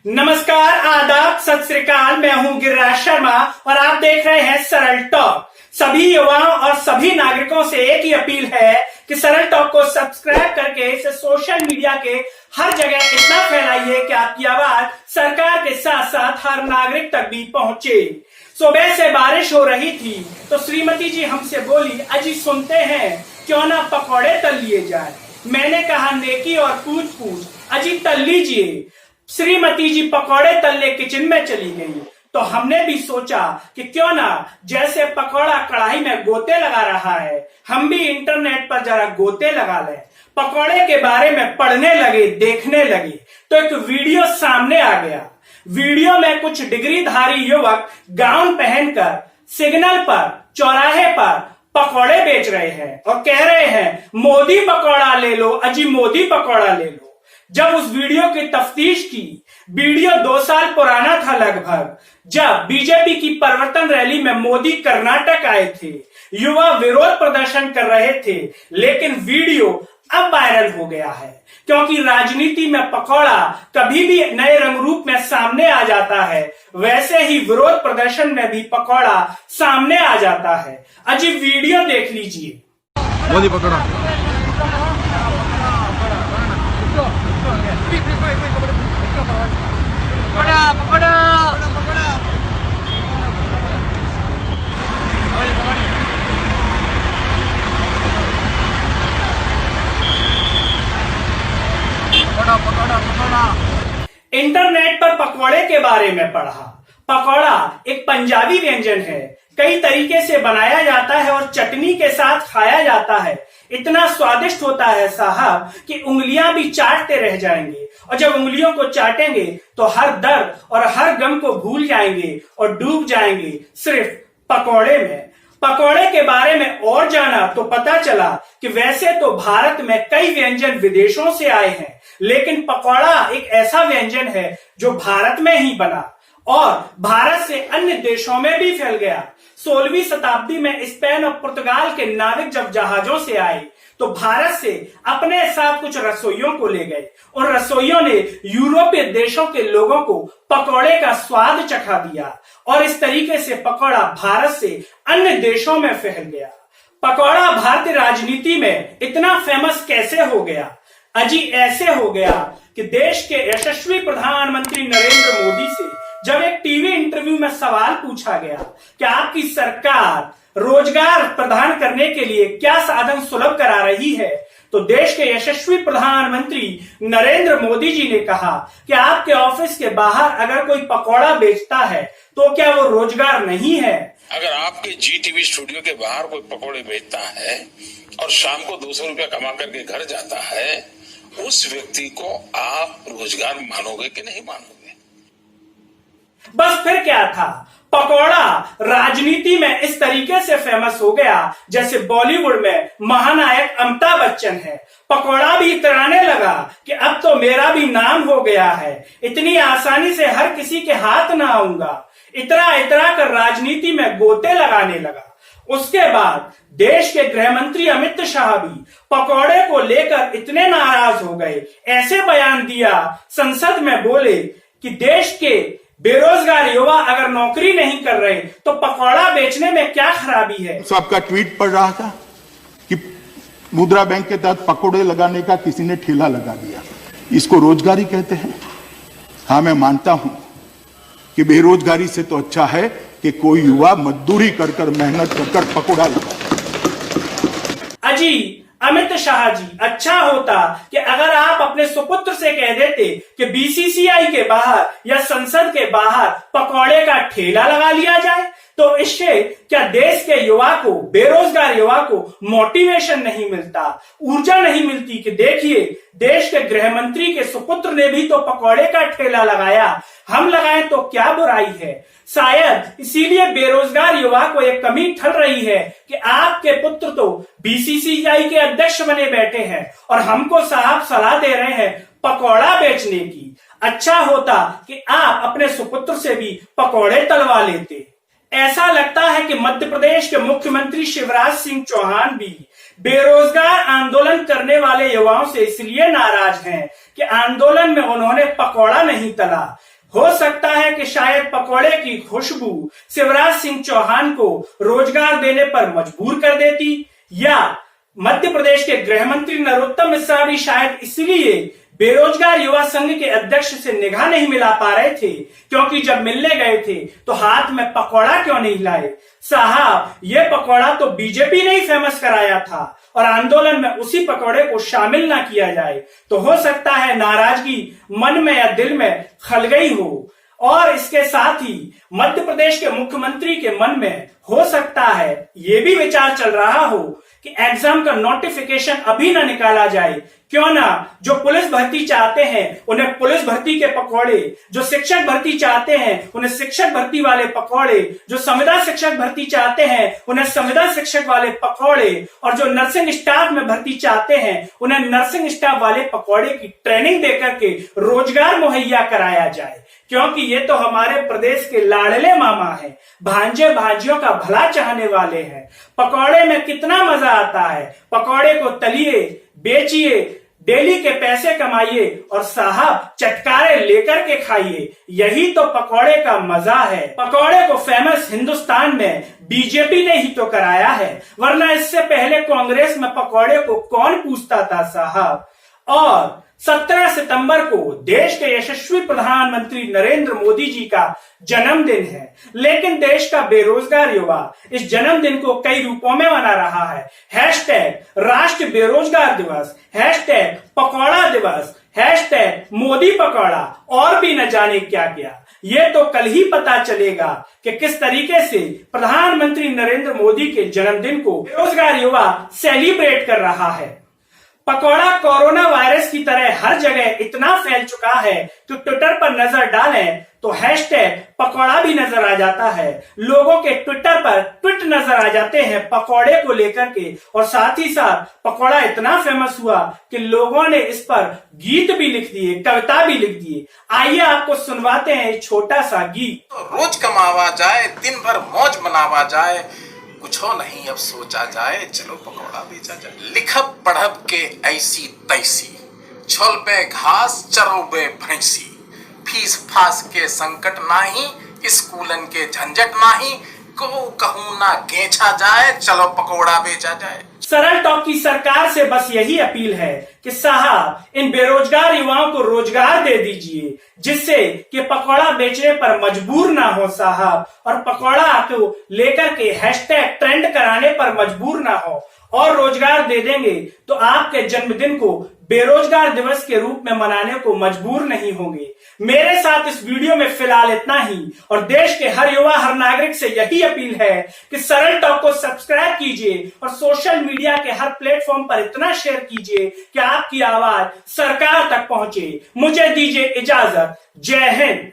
नमस्कार, आदाब, सत श्री अकाल। मैं हूं गिरिराज शर्मा और आप देख रहे हैं सरल टॉक। सभी युवाओं और सभी नागरिकों से एक ही अपील है कि सरल टॉक को सब्सक्राइब करके इसे सोशल मीडिया के हर जगह इतना फैलाइए कि आपकी आवाज सरकार के साथ साथ हर नागरिक तक भी पहुंचे। सुबह से बारिश हो रही थी तो श्रीमती जी हमसे बोली, अजी सुनते हैं क्यों ना पकौड़े तल लिए जाए। मैंने कहा नेकी और पूछ पूछ, अजी तल लीजिए। श्रीमती जी पकौड़े तलने किचन में चली गई तो हमने भी सोचा कि क्यों ना जैसे पकौड़ा कढ़ाई में गोते लगा रहा है, हम भी इंटरनेट पर जरा गोते लगा लें। पकौड़े के बारे में पढ़ने लगे, देखने लगे तो एक वीडियो सामने आ गया। वीडियो में कुछ डिग्रीधारी युवक गाउन पहनकर सिग्नल पर, चौराहे पर पकौड़े बेच रहे हैं और कह रहे हैं मोदी पकौड़ा ले लो, अजी मोदी पकौड़ा ले लो। जब उस वीडियो की तफ्तीश की, वीडियो 2 साल पुराना था लगभग, जब बीजेपी की परिवर्तन रैली में मोदी कर्नाटक आए थे, युवा विरोध प्रदर्शन कर रहे थे। लेकिन वीडियो अब वायरल हो गया है क्योंकि राजनीति में पकौड़ा कभी भी नए रंग रूप में सामने आ जाता है, वैसे ही विरोध प्रदर्शन में भी पकौड़ा सामने आ जाता है। अजी वीडियो देख लीजिए। मोदी पकौड़ा इंटरनेट पर पकौड़े के बारे में पढ़ा। पकौड़ा एक पंजाबी व्यंजन है, कई तरीके से बनाया जाता है और चटनी के साथ खाया जाता है। इतना स्वादिष्ट होता है साहब कि उंगलियां भी चाटते रह जाएंगे और जब उंगलियों को चाटेंगे तो हर दर्द और हर गम को भूल जाएंगे और डूब जाएंगे सिर्फ पकौड़े में। पकौड़े के बारे में और जाना तो पता चला कि वैसे तो भारत में कई व्यंजन विदेशों से आए हैं, लेकिन पकौड़ा एक ऐसा व्यंजन है जो भारत में ही बना और भारत से अन्य देशों में भी फैल गया। 16वीं शताब्दी में स्पेन और पुर्तगाल के नाविक जब जहाजों से आए तो भारत से अपने साथ कुछ रसोइयों को ले गए और रसोइयों ने यूरोपीय देशों के लोगों को पकौड़े का स्वाद चखा दिया और इस तरीके से पकौड़ा भारत से अन्य देशों में फैल गया। पकौड़ा भारतीय राजनीति में इतना फेमस कैसे हो गया? अजी ऐसे हो गया कि देश के यशस्वी प्रधानमंत्री नरेंद्र मोदी से जब एक टीवी इंटरव्यू में सवाल पूछा गया कि आपकी सरकार रोजगार प्रदान करने के लिए क्या साधन सुलभ करा रही है, तो देश के यशस्वी प्रधानमंत्री नरेंद्र मोदी जी ने कहा कि आपके ऑफिस के बाहर अगर कोई पकौड़ा बेचता है तो क्या वो रोजगार नहीं है? अगर आपके जी टीवी स्टूडियो के बाहर कोई पकौड़े बेचता है और शाम को 200 रुपया कमा करके घर जाता है, उस व्यक्ति को आप रोजगार मानोगे कि नहीं मानोगे? बस फिर क्या था, पकौड़ा राजनीति में इस तरीके से फेमस हो गया जैसे बॉलीवुड में महानायक अमिताभ बच्चन है। पकौड़ा भी इतराने लगा कि अब तो मेरा भी नाम हो गया है, इतनी आसानी से हर किसी के हाथ ना आऊंगा। इतरा इतरा कर राजनीति में गोते लगाने लगा। उसके बाद देश के गृह मंत्री अमित शाह भी पकौड़े को लेकर इतने नाराज हो गए, ऐसे बयान दिया संसद में, बोले कि देश के बेरोजगार युवा अगर नौकरी नहीं कर रहे तो पकौड़ा बेचने में क्या खराबी है। आपका ट्वीट पढ़ रहा था कि मुद्रा बैंक के तहत पकौड़े लगाने का किसी ने ठेला लगा दिया, इसको रोजगारी कहते हैं। हाँ, मैं मानता हूं कि बेरोजगारी से तो अच्छा है कि कोई युवा मजदूरी कर कर, मेहनत कर कर पकौड़ा लगा। अजी अमित शाह जी, अच्छा होता कि अगर आप अपने सुपुत्र से कह देते कि बीसीसीआई के बाहर या संसद के बाहर पकौड़े का ठेला लगा लिया जाए, तो इससे क्या देश के युवा को, बेरोजगार युवा को मोटिवेशन नहीं मिलता, ऊर्जा नहीं मिलती कि देखिए देश के गृह मंत्री के सुपुत्र ने भी तो पकौड़े का ठेला लगाया, हम लगाएं तो क्या बुराई है। शायद इसीलिए बेरोजगार युवा को एक कमी ठल रही है कि आपके पुत्र तो बीसीसीआई के अध्यक्ष बने बैठे हैं और हमको साहब सलाह दे रहे हैं पकौड़ा बेचने की। अच्छा होता कि आप अपने सुपुत्र से भी पकौड़े तलवा लेते। ऐसा लगता है कि मध्य प्रदेश के मुख्यमंत्री शिवराज सिंह चौहान भी बेरोजगार आंदोलन करने वाले युवाओं से इसलिए नाराज हैं कि आंदोलन में उन्होंने पकौड़ा नहीं तला, हो सकता है कि शायद पकौड़े की खुशबू शिवराज सिंह चौहान को रोजगार देने पर मजबूर कर देती, या मध्य प्रदेश के गृह मंत्री नरोत्तम मिश्रा भी शायद इसलिए बेरोजगार युवा संघ के अध्यक्ष से निगाह नहीं मिला पा रहे थे क्योंकि जब मिलने गए थे तो हाथ में पकौड़ा क्यों नहीं लाए। साहब, ये पकौड़ा तो बीजेपी ने ही फेमस कराया था और आंदोलन में उसी पकौड़े को शामिल ना किया जाए तो हो सकता है नाराजगी मन में या दिल में खल गई हो। और इसके साथ ही मध्य प्रदेश के मुख्यमंत्री के मन में हो सकता है ये भी विचार चल रहा हो कि एग्जाम का नोटिफिकेशन अभी ना निकाला जाए, क्यों ना जो पुलिस भर्ती चाहते हैं उन्हें पुलिस भर्ती के पकौड़े, जो शिक्षक भर्ती चाहते हैं उन्हें शिक्षक भर्ती वाले पकौड़े, जो संविदा शिक्षक भर्ती चाहते हैं उन्हें संविदा शिक्षक वाले पकौड़े, और जो नर्सिंग स्टाफ में भर्ती चाहते हैं उन्हें नर्सिंग स्टाफ वाले पकौड़े की ट्रेनिंग देकर के रोजगार मुहैया कराया जाए। क्योंकि ये तो हमारे प्रदेश के लाडले मामा हैं, भांजे भांजियों का भला चाहने वाले हैं। पकौड़े में कितना मजा आता है, पकौड़े को तलिए, बेचिए, डेली के पैसे कमाइए और साहब चटकारे लेकर के खाइए, यही तो पकौड़े का मजा है। पकौड़े को फेमस हिंदुस्तान में बीजेपी ने ही तो कराया है, वरना इससे पहले कांग्रेस में पकौड़े को कौन पूछता था साहब। और 17 सितंबर को देश के यशस्वी प्रधानमंत्री नरेंद्र मोदी जी का जन्मदिन है, लेकिन देश का बेरोजगार युवा इस जन्मदिन को कई रूपों में मना रहा है। हैशटैग राष्ट्रीय बेरोजगार दिवस, हैशटैग पकौड़ा दिवस, हैशटैग मोदी पकौड़ा और भी न जाने क्या क्या। ये तो कल ही पता चलेगा कि किस तरीके से प्रधानमंत्री नरेंद्र मोदी के जन्मदिन को बेरोजगार युवा सेलिब्रेट कर रहा है। पकौड़ा कोरोना वायरस की तरह हर जगह इतना फैल चुका है कि ट्विटर पर नजर डालें तो हैशटैग पकौड़ा भी नजर आ जाता है। लोगों के ट्विटर पर ट्वीट नजर आ जाते हैं पकौड़े को लेकर के, और साथ ही साथ पकौड़ा इतना फेमस हुआ कि लोगों ने इस पर गीत भी लिख दिए, कविता भी लिख दिए। आइए आपको सुनवाते हैं एक छोटा सा गीत। तो रोज कमावा जाए, दिन भर मौज मनावा जाए, कुछ हो नहीं अब सोचा जाए, चलो पकौड़ा बेचा जाए। लिखब पढ़ब के ऐसी तैसी, छोल पे घास चरोबे भैंसी, फीस फास के संकट नाही, स्कूलन के झंझट नाही, को कहूं ना गेंचा जाए, चलो पकौड़ा बेचा जाए। सरल टॉक की सरकार से बस यही अपील है कि साहब इन बेरोजगार युवाओं को रोजगार दे दीजिए, जिससे कि पकौड़ा बेचने पर मजबूर ना हो साहब, और पकौड़ा को लेकर के हैशटैग ट्रेंड कराने पर मजबूर ना हो, और रोजगार दे देंगे तो आपके जन्मदिन को बेरोजगार दिवस के रूप में मनाने को मजबूर नहीं होंगे। मेरे साथ इस वीडियो में फिलहाल इतना ही, और देश के हर युवा हर नागरिक से यही अपील है कि सरल टॉक को सब्सक्राइब कीजिए और सोशल मीडिया के हर प्लेटफॉर्म पर इतना शेयर कीजिए कि आपकी आवाज सरकार तक पहुंचे। मुझे दीजिए इजाजत। जय हिंद।